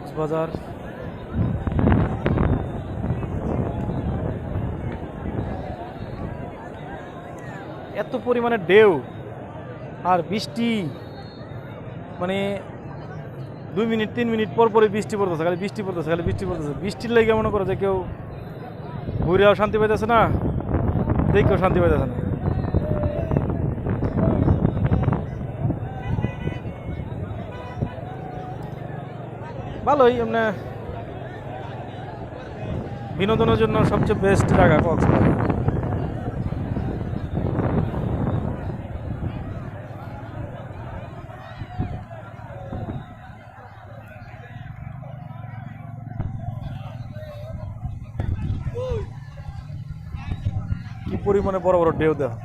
কক্সবাজার। এত পরিমাণে ঢেউ আর বৃষ্টি, মানে 2 মিনিট 3 মিনিট পর পরে বৃষ্টি পড়তেছে, খালি বৃষ্টি পড়তেছে, খালি বৃষ্টি পড়তেছে। বৃষ্টির লেগে মনে করো যে কেউ ঘুরেও শান্তি পাইতেছে না, দেখেও শান্তি পাইতেছে না। ভালোই এমনি বিনোদনের জন্য সবচেয়ে বেস্ট জায়গা কক্সবাজার। কি পরিমাণে বড় বড় ঢেউ দেওয়া।